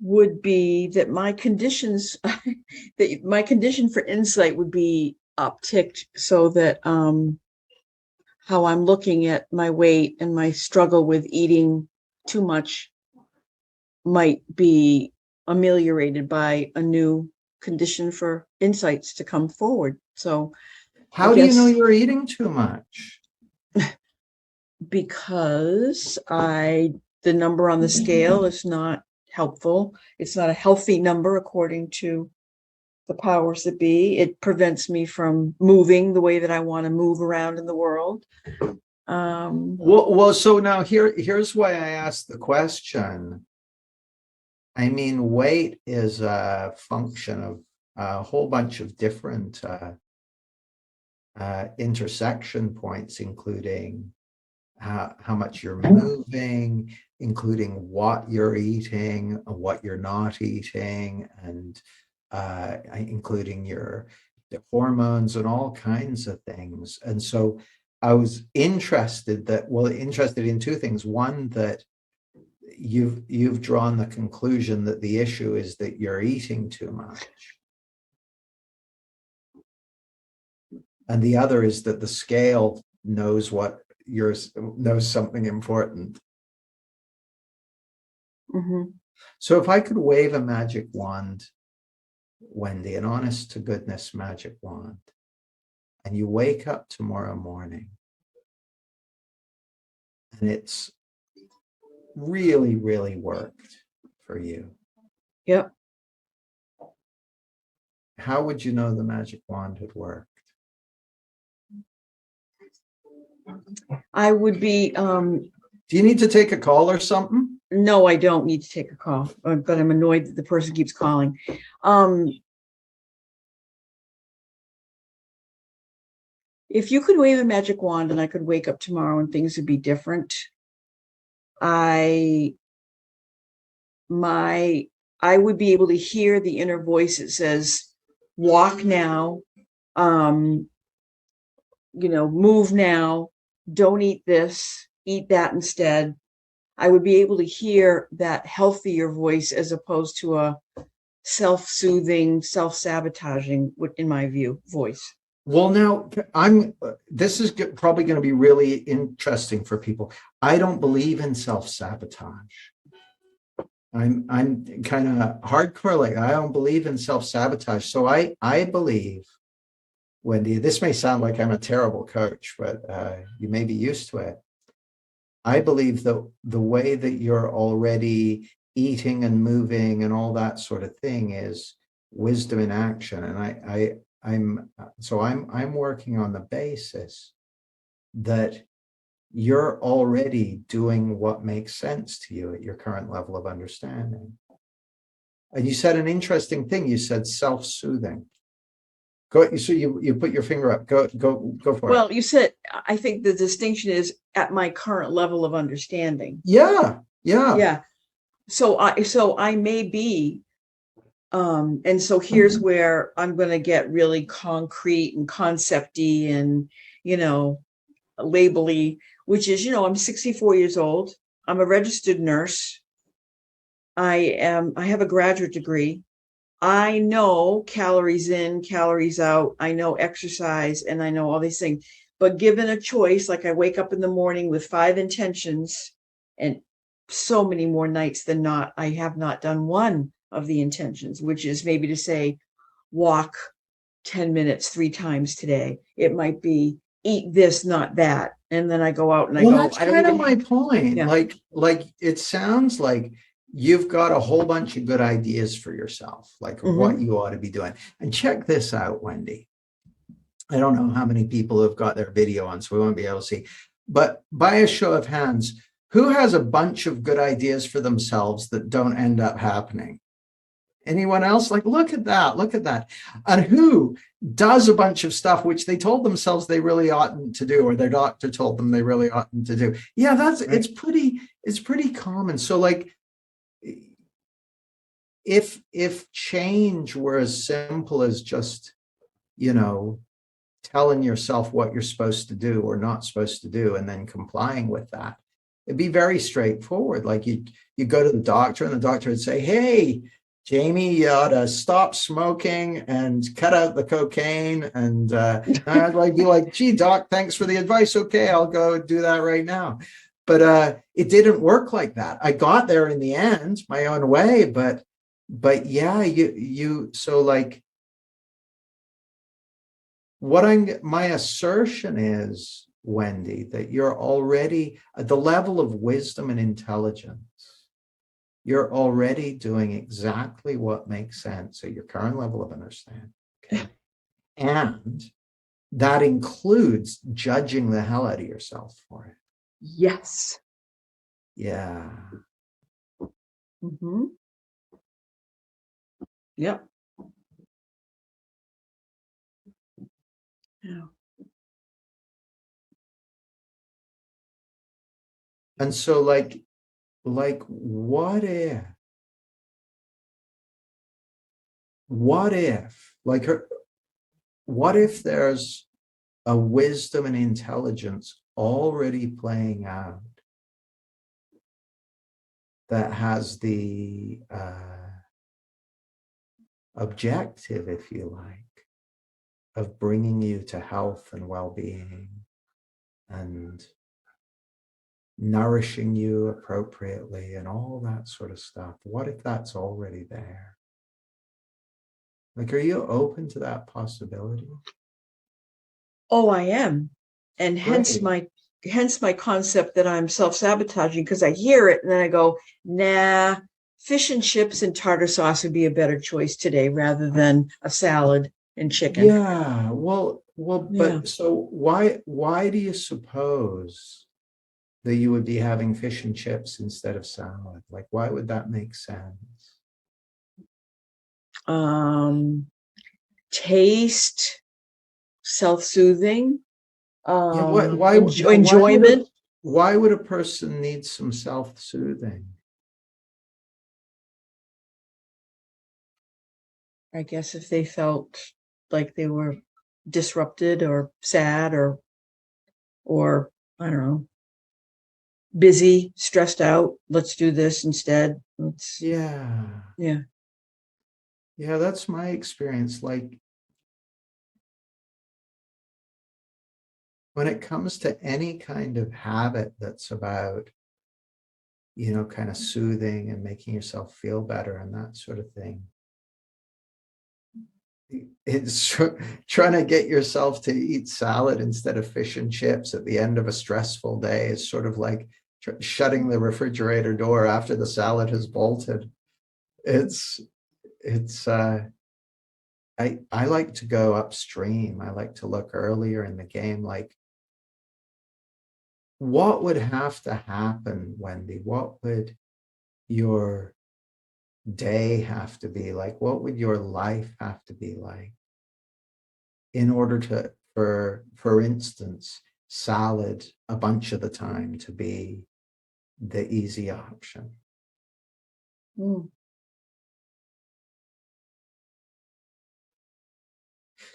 would be that my conditions, that my condition for insight would be upticked, so that how I'm looking at my weight and my struggle with eating too much might be ameliorated by a new condition for insights to come forward. So how do you know you're eating too much? Because the number on the scale is not helpful. It's not a healthy number according to the powers that be. It prevents me from moving the way that I want to move around in the world. Well, so now here's why I asked the question. I mean, weight is a function of a whole bunch of different intersection points, including how much you're moving, including what you're eating, what you're not eating, and including the hormones and all kinds of things. And so I was interested in two things. One, that you've drawn the conclusion that the issue is that you're eating too much. And the other is that the scale knows something important. Mm-hmm. So if I could wave a magic wand, Wendy, an honest to goodness magic wand, and you wake up tomorrow morning and it's really, really worked for you. Yep. How would you know the magic wand had worked? I would be, do you need to take a call or something? no, I don't need to take a call, but I'm annoyed that the person keeps calling. If you could wave a magic wand and I could wake up tomorrow and things would be different, I would be able to hear the inner voice that says, walk now, move now, don't eat this, eat that instead. I would be able to hear that healthier voice as opposed to a self-soothing, self-sabotaging, in my view, voice. Well, now this is probably going to be really interesting for people. I don't believe in self-sabotage. I'm kind of hardcore, like I don't believe in self-sabotage. So I believe, Wendy, this may sound like I'm a terrible coach, but you may be used to it. I believe that the way that you're already eating and moving and all that sort of thing is wisdom in action. And I'm working on the basis that you're already doing what makes sense to you at your current level of understanding. And you said an interesting thing. You said self-soothing. Go. So you put your finger up. Go for it. Well, you said, I think the distinction is at my current level of understanding. Yeah. So I may be, and so here's where I'm going to get really concrete and concepty and, labely, which is, I'm 64 years old. I'm a registered nurse. I have a graduate degree. I know calories in, calories out. I know exercise, and I know all these things. But given a choice, like I wake up in the morning with 5 intentions, and so many more nights than not, I have not done one of the intentions, which is maybe to say, walk 10 minutes 3 times today. It might be eat this, not that. And then I go out and I go, that's kind of my point. Yeah. Like it sounds like you've got a whole bunch of good ideas for yourself, like what you ought to be doing. And check this out, Wendy. I don't know how many people have got their video on, so we won't be able to see. But by a show of hands, who has a bunch of good ideas for themselves that don't end up happening? Anyone else? Like, look at that. And who does a bunch of stuff which they told themselves they really oughtn't to do, or their doctor told them they really oughtn't to do? Yeah, it's pretty common. So like, if change were as simple as just, telling yourself what you're supposed to do or not supposed to do and then complying with that, it'd be very straightforward. Like you go to the doctor and the doctor would say, hey, Jamie, you ought to stop smoking and cut out the cocaine. And I'd be like, gee, doc, thanks for the advice. Okay, I'll go do that right now. But it didn't work like that. I got there in the end, my own way. But yeah, so like, my assertion is, Wendy, that you're already at the level of wisdom and intelligence you're already doing exactly what makes sense at your current level of understanding. Okay. And that includes judging the hell out of yourself for it. Yes. Yeah. Mm-hmm. Yep. Yeah. And so like what if like what if there's a wisdom and intelligence already playing out that has the objective, if you like, of bringing you to health and well-being and nourishing you appropriately and all that sort of stuff? What if that's already there? Like, are you open to that possibility? Oh, I am. And hence Great. my concept that I'm self-sabotaging, because I hear it and then I go, nah, fish and chips and tartar sauce would be a better choice today rather than a salad and chicken. Yeah. Well, Yeah. but so why do you suppose that you would be having fish and chips instead of salad? Like, why would that make sense? Taste, self-soothing, Yeah. Why enjoyment. why would a person need some self-soothing? I guess if they felt like they were disrupted or sad or I don't know, busy, stressed out, let's do this instead. Yeah. Yeah. Yeah, that's my experience. Like, when it comes to any kind of habit that's about, kind of soothing and making yourself feel better and that sort of thing, it's trying to get yourself to eat salad instead of fish and chips at the end of a stressful day is sort of like shutting the refrigerator door after the salad has bolted. It's I like to go upstream. I like to look earlier in the game. Like, what would have to happen, Wendy? What would your day have to be like? What would your life have to be like in order to, for instance, salad a bunch of the time to be the easy option? Mm.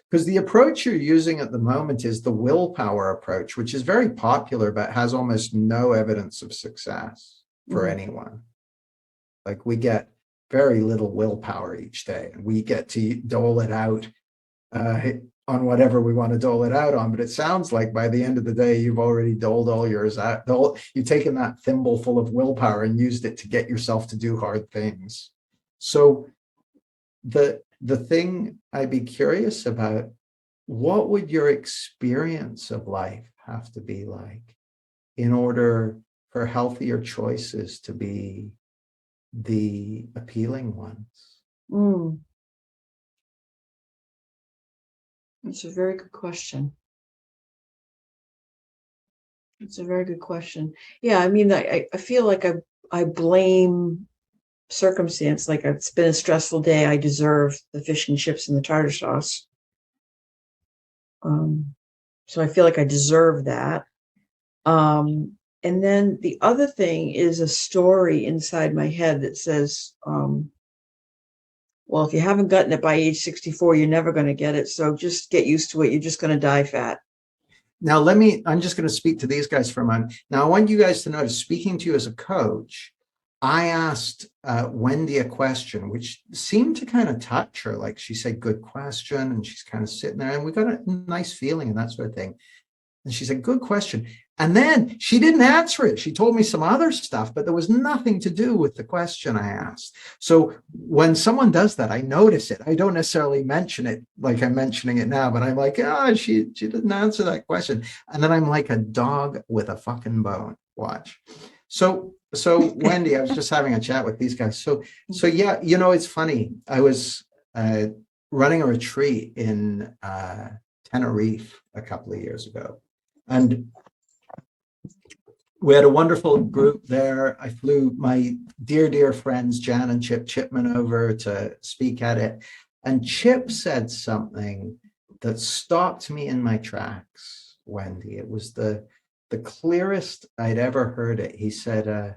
Because the approach you're using at the moment is the willpower approach, which is very popular, but has almost no evidence of success for anyone. Like, we get very little willpower each day, and we get to dole it out on whatever we want to dole it out on. But it sounds like by the end of the day, you've already doled all yours out. You've taken that thimble full of willpower and used it to get yourself to do hard things. So the thing I'd be curious about, what would your experience of life have to be like in order for healthier choices to be the appealing ones? Mm. That's a very good question. It's a very good question. Yeah, I mean, I feel like I blame circumstance. Like, it's been a stressful day. I deserve the fish and chips and the tartar sauce. So I feel like I deserve that. And then the other thing is a story inside my head that says, well, if you haven't gotten it by age 64, you're never going to get it. So just get used to it. You're just going to die fat. Now, I'm just going to speak to these guys for a moment. Now, I want you guys to notice, speaking to you as a coach, I asked Wendy a question, which seemed to kind of touch her. Like, she said, good question. And she's kind of sitting there, and we got a nice feeling and that sort of thing. And she said, good question. And then she didn't answer it. She told me some other stuff, but there was nothing to do with the question I asked. So when someone does that, I notice it. I don't necessarily mention it like I'm mentioning it now, but I'm like, she didn't answer that question. And then I'm like a dog with a fucking bone. Watch. So so Wendy, I was just having a chat with these guys. So yeah, you know, it's funny. I was running a retreat in Tenerife a couple of years ago, and we had a wonderful group there. I flew my dear friends Jan and Chip Chipman over to speak at it, and Chip said something that stopped me in my tracks, Wendy. It was the clearest I'd ever heard it. He said,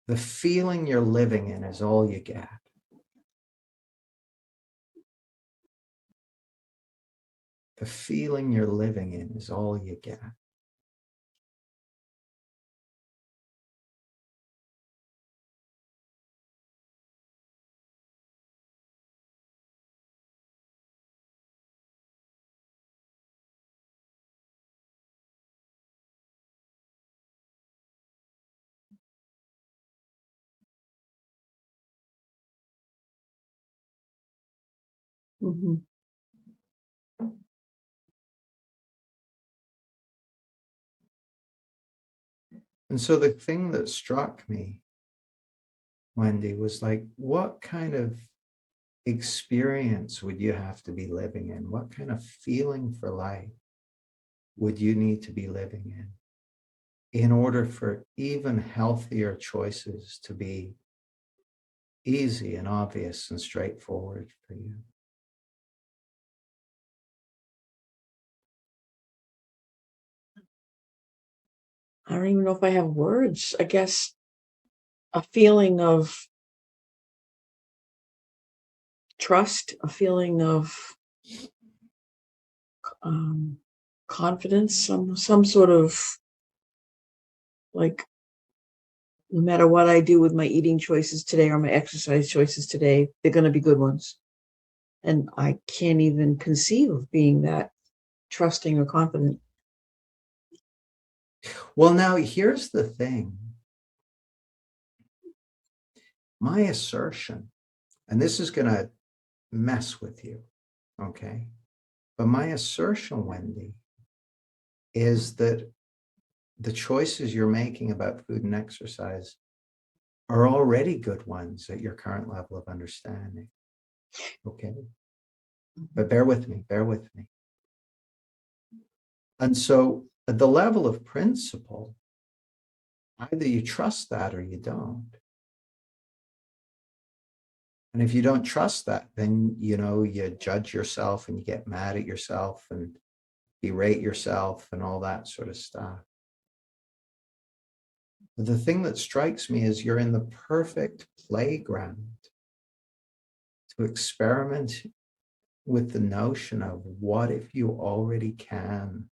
the feeling you're living in is all you get. The feeling you're living in is all you get. Mhm. And so the thing that struck me, Wendy, was like, what kind of experience would you have to be living in? What kind of feeling for life would you need to be living in order for even healthier choices to be easy and obvious and straightforward for you? I don't even know if I have words. I guess a feeling of trust, a feeling of confidence, some sort of like, no matter what I do with my eating choices today or my exercise choices today, they're going to be good ones. And I can't even conceive of being that trusting or confident. Well, now here's the thing. My assertion, and this is going to mess with you, okay? But my assertion, Wendy, is that the choices you're making about food and exercise are already good ones at your current level of understanding. Okay. But bear with me, bear with me. And so at the level of principle, either you trust that or you don't. And if you don't trust that, then, you know, you judge yourself and you get mad at yourself and berate yourself and all that sort of stuff. But the thing that strikes me is you're in the perfect playground to experiment with the notion of what if you already can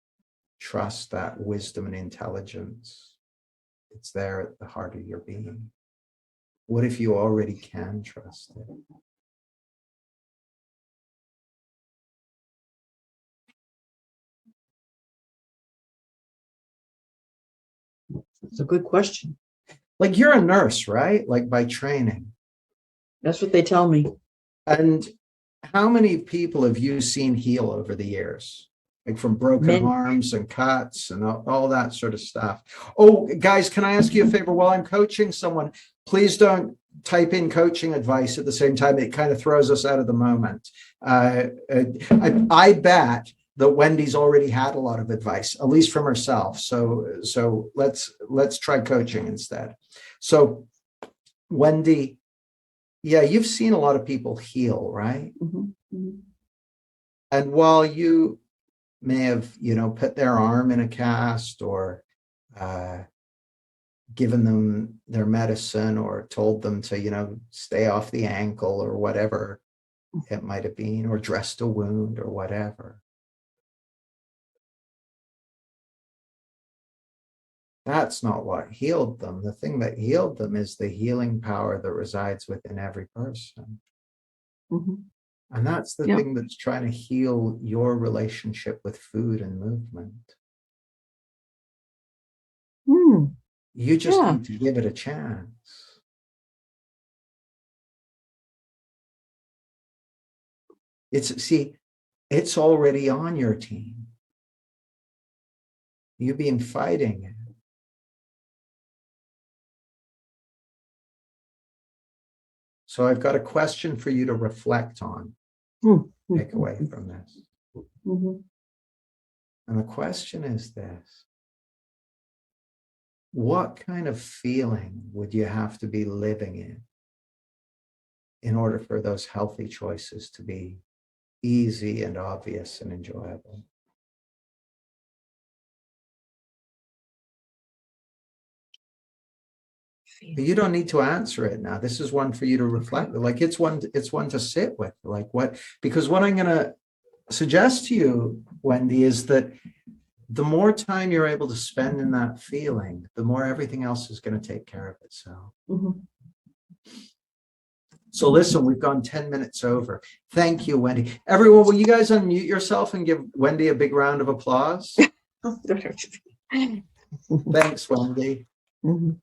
trust that wisdom and intelligence that's there at the heart of your being? What if you already can trust it? It's a good question. Like, you're a nurse, right? Like, by training. That's what they tell me. And how many people have you seen heal over the years? Like from broken Many. arms and cuts and all that sort of stuff. Oh, guys, can I ask you a favor? While I'm coaching someone, please don't type in coaching advice at the same time. It kind of throws us out of the moment. I bet that Wendy's already had a lot of advice, at least from herself. So let's try coaching instead. So Wendy, yeah, you've seen a lot of people heal, right? Mhm, mhm. And while you may have, you know, put their arm in a cast or given them their medicine or told them to, you know, stay off the ankle or whatever it might have been, or dressed a wound or whatever. That's not what healed them. The thing that healed them is the healing power that resides within every person. Mhm. And that's the Yeah. thing that's trying to heal your relationship with food and movement. Hmm. You just Yeah. need to give it a chance. It's already on your team. You've been fighting it. So I've got a question for you to reflect on, take away from this. Mhm. And the question is this: what kind of feeling would you have to be living in order for those healthy choices to be easy and obvious and enjoyable? But you don't need to answer it now. This is one for you to reflect. Like it's one to sit with. Like what? Because what I'm going to suggest to you, Wendy, is that the more time you're able to spend in that feeling, the more everything else is going to take care of itself. Mhm. So listen, we've gone 10 minutes over. Thank you, Wendy. Everyone, will you guys unmute yourself and give Wendy a big round of applause? Thanks, Wendy. Mhm.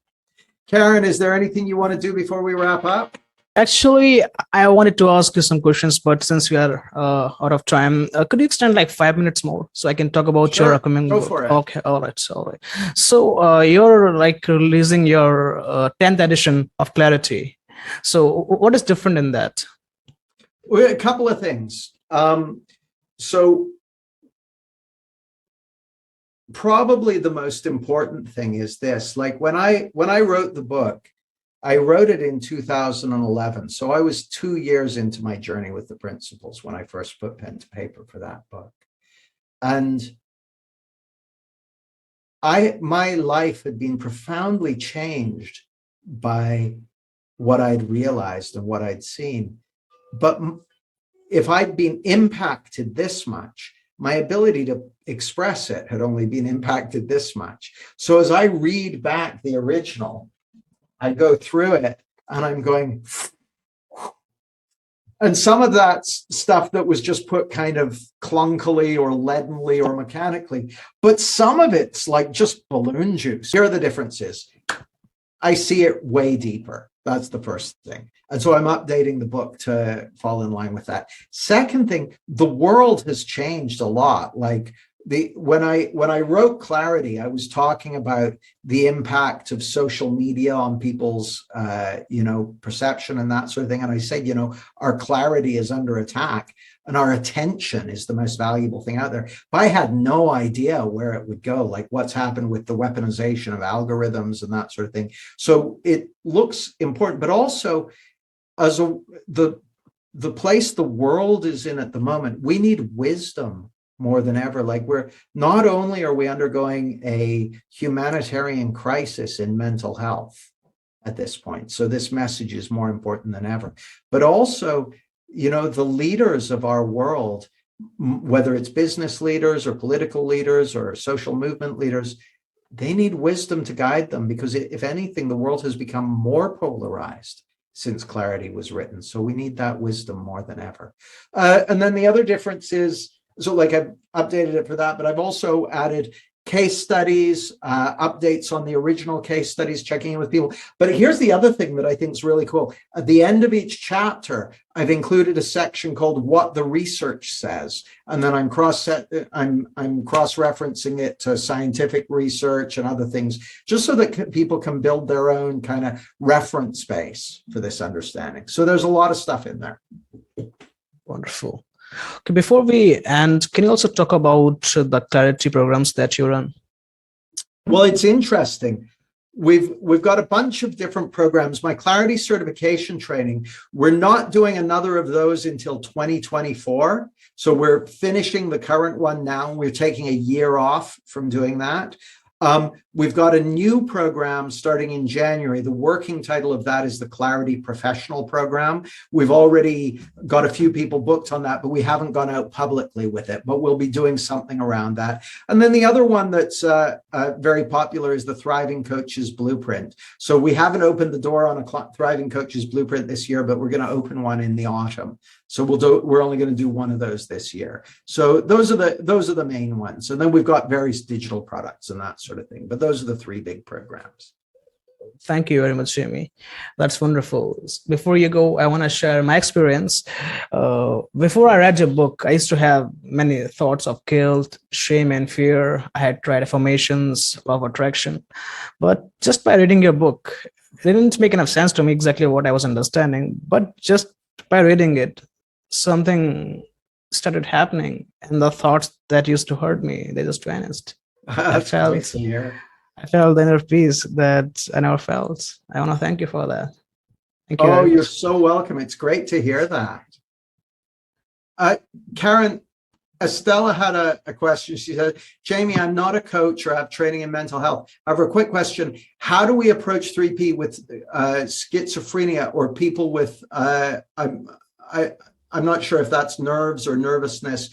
Karen, is there anything you want to do before we wrap up? Actually, I wanted to ask you some questions, but since we are out of time, could you extend like 5 minutes more so I can talk about your Sure, upcoming go book? for it. Okay, all right, all right. So you're like releasing your 10th edition of Clarity. So what is different in that? Well, a couple of things. So probably the most important thing is this: like when I wrote the book, I wrote it in 2011. So I was 2 years into my journey with the principles when I first put pen to paper for that book. And my life had been profoundly changed by what I'd realized and what I'd seen. But if I'd been impacted this much, my ability to express it had only been impacted this much. So as I read back the original, I go through it and I'm going, and some of that stuff that was just put kind of clunkily or leadenly or mechanically, but some of it's like just balloon juice. Here are the differences. I see it way deeper. That's the first thing. And so I'm updating the book to fall in line with that. Second thing, the world has changed a lot. Like when I wrote Clarity, I was talking about the impact of social media on people's perception and that sort of thing. And I said, our clarity is under attack and our attention is the most valuable thing out there. But I had no idea where it would go, like what's happened with the weaponization of algorithms and that sort of thing. So it looks important, but also as the place the world is in at the moment, we need wisdom more than ever. Like we're not only are we undergoing a humanitarian crisis in mental health at this point, so this message is more important than ever, but also, the leaders of our world, whether it's business leaders or political leaders or social movement leaders, they need wisdom to guide them, because if anything, the world has become more polarized since Clarity was written. So we need that wisdom more than ever. And then the other difference is, so like I've updated it for that, but I've also added case studies, updates on the original case studies, checking in with people. But here's the other thing that I think is really cool. At the end of each chapter, I've included a section called What the Research Says. And then I'm cross-referencing it to scientific research and other things, just so that people can build their own kind of reference base for this understanding. So there's a lot of stuff in there. Wonderful. Okay, before we end, can you also talk about the Clarity programs that you run? Well, it's interesting. We've got a bunch of different programs. My Clarity certification training, we're not doing another of those until 2024. So we're finishing the current one now. We're taking a year off from doing that. We've got a new program starting in January. The working title of that is the Clarity Professional Program. We've already got a few people booked on that, but we haven't gone out publicly with it, but we'll be doing something around that. And then the other one that's very popular is the Thriving Coaches Blueprint. So we haven't opened the door on a Thriving Coaches Blueprint this year, but we're going to open one in the autumn. So we're only going to do one of those this year. So those are the main ones. And then we've got various digital products and that sort of thing. But those are the three big programs. Thank you very much, Jamie. That's wonderful. Before you go, I want to share my experience. Before I read your book, I used to have many thoughts of guilt, shame, and fear. I had tried affirmations, law of attraction. But just by reading your book, it didn't make enough sense to me exactly what I was understanding, but just by reading it, something started happening, and the thoughts that used to hurt me, they just vanished. That's great to hear. I felt the inner peace that I never felt. I want to thank you for that. Thank you Oh, very you're much. so welcome. It's great to hear that. Karen, Estella had a question. She said, Jamie, I'm not a coach or have training in mental health. I have a quick question. How do we approach 3P with schizophrenia or people with, I'm not sure if that's nerves or nervousness.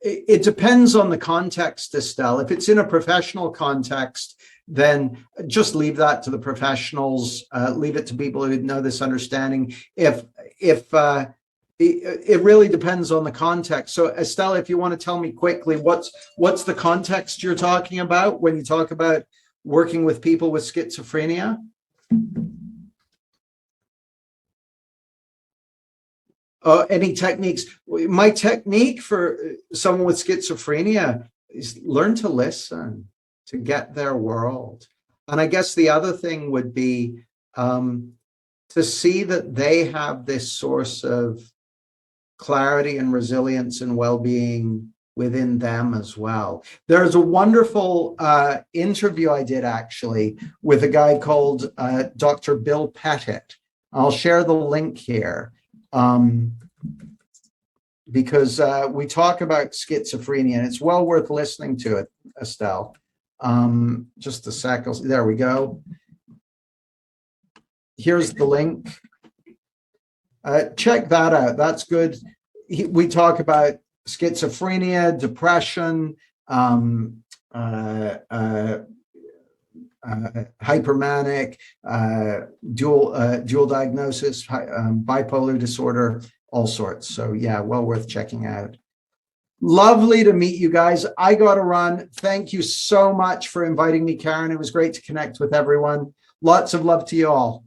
It depends on the context, Estelle. If it's in a professional context, then just leave that to the professionals. Leave it to people who know this understanding. If it really depends on the context. So Estelle, if you want to tell me quickly, what's the context you're talking about when you talk about working with people with schizophrenia? Any techniques? My technique for someone with schizophrenia is learn to listen, to get their world. And I guess the other thing would be to see that they have this source of clarity and resilience and well-being within them as well. There's a wonderful interview I did actually with a guy called Dr. Bill Pettit. I'll share the link here because we talk about schizophrenia and it's well worth listening to it, Estelle. Just a sec. There we go. Here's the link. Check that out. That's good. We talk about schizophrenia, depression, hypermanic, dual diagnosis, bipolar disorder, all sorts. So yeah, well worth checking out. Lovely to meet you guys. I got to run. Thank you so much for inviting me, Karen. It was great to connect with everyone. Lots of love to you all.